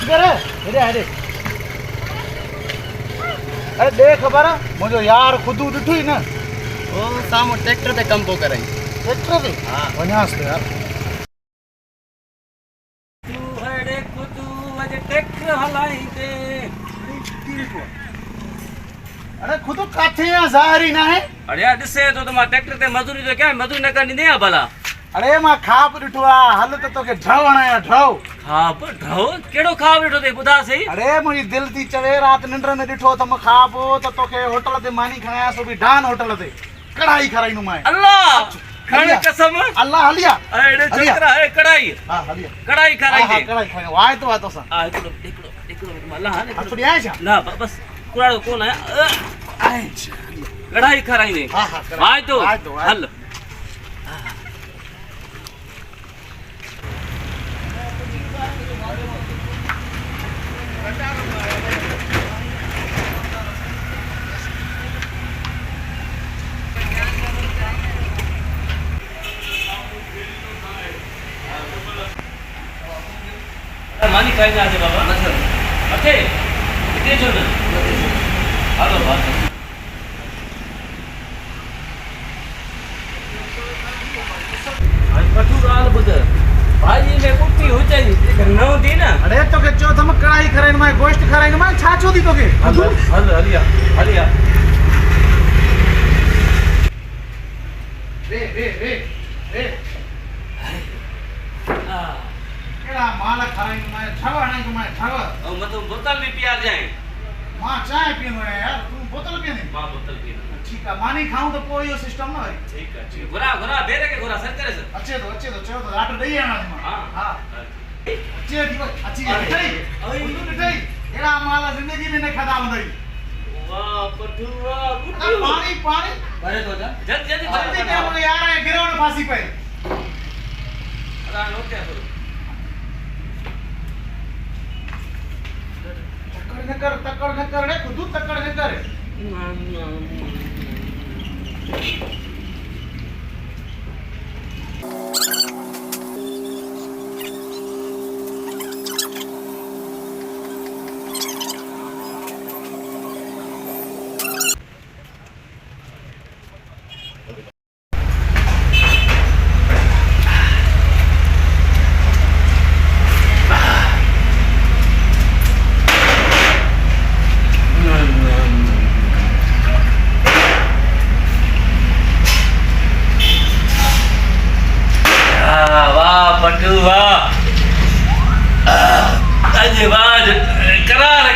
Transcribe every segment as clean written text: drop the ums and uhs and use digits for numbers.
करे हेरे हेरे अरे देख खबर मुझे यार खुद उठू ही ना ओ सामो ट्रैक्टर ते कम पो करई ट्रैक्टर पे हां वनास पे यार तू हड़े खुदू अज ट्रैक्टर हलाई दे अरे खुद काथे है जाहिर ही ना है अरे यार दिसे तो तुम ट्रैक्टर ते मजदूरी तो क्या मजदूरी न करनी दे भला अरे मां खाप डिठवा हल तो के ढव आया ढव खाप ढो केड़ो खाप डिठो ते बुधा सही अरे मुझी दिल थी चवे रात निंद्र में डिठो त म खाप तो के होटल ते मानी खाया सो भी डान होटल ते कढ़ाई खराई नु मैं अल्लाह खड़े कसम अल्लाह हलिया अरे चक्रा है कढ़ाई हां हलिया कढ़ाई खराई हां दे कढ़ाई खाई वाय तो सा आ एकड़ो अल्लाह ने असुरी आया छा ना बस कुराड़ो कोन है आए कढ़ाई खराई दे हां हां आय तो हल मानी खाई ना दे बाबा मथे इते जो ना हालो बात आज पठू गाल बुध भाई में कुट्टी हो जाई न दी ना अरे तो के चो थम कढ़ाई खराई नु मैं गोश्त खराई नु मैं छाछो दी तो के हल हलिया रे केड़ा माल खराई नु मैं छवा नहीं नु मैं छवा और मतलब बोतल भी पिया जाए मां चाय पीनो है यार तू बोतल पीने मां बोतल पी ठीक है मानी खाऊं तो कोई यो सिस्टम ना है ठीक है घोरा बेरे के घोरा सर करे सर अच्छे तो चलो तो आटो दई आना मां हां हां अच्छे दी अच्छी है उल्लू निठई केड़ा माल जिंदगी में न खदा बंदई वाह पठू वाह अरे पानी भरे तो जा जल्दी जल्दी क्या बोले यार है गिरो न फांसी पे अरे नो क्या करो तकड़ न कर रे खुद तकड़ न कर पठू वाह अॼु वाज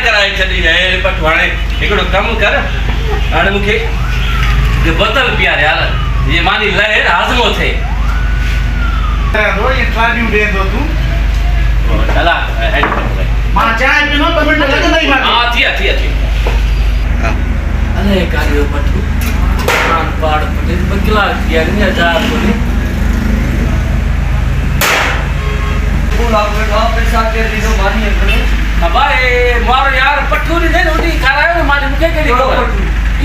कराए छॾी है पठू हाणे हिकिड़ो कमु कर हाणे मूंखे बोतल पीआर यार ये मानी लहे हाज़मो थे रोज ट्राडियूं देंदो तू चला हेड मां चाय पीनो 2 मिनट लगंदा ही हां थी अरे कारियो पठू कान पाड़ पटे बकला किया नहीं हजार बोले पैसा के दिनो मानी है अबे मारो यार पठू नहीं दे रोटी खारायो मानी मुके के खबर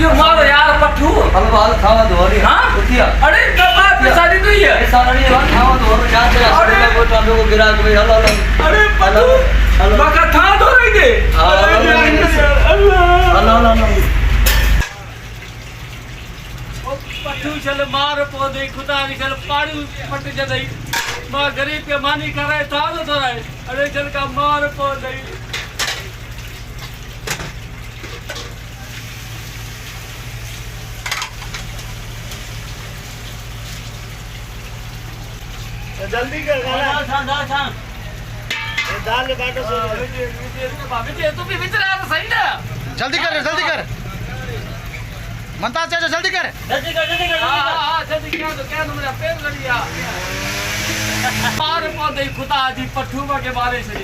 यो मारो यार पठू हल खावा दो अरे हां उठिया अरे डब्बा पैसा दी तो ये पैसा नहीं है खावा दो और चार से अरे को तो लोग गिराक भाई हल अरे पठू बका था दो रही दे अल्लाह पठू चल मार पौधे खुदा की चल पाड़ी पट जदई मां गरीब के मानी करे था तो रहे अरे चल का मार पौधे जल्दी कर गाना ये दाल बाटो सो बाबे तू भी विचरा तो सही ना जल्दी कर मनता चाचा जल्दी कर हां जल्दी क्या तो मेरा पैर लड़िया मार पौधे खुदा जी पठू के बारे से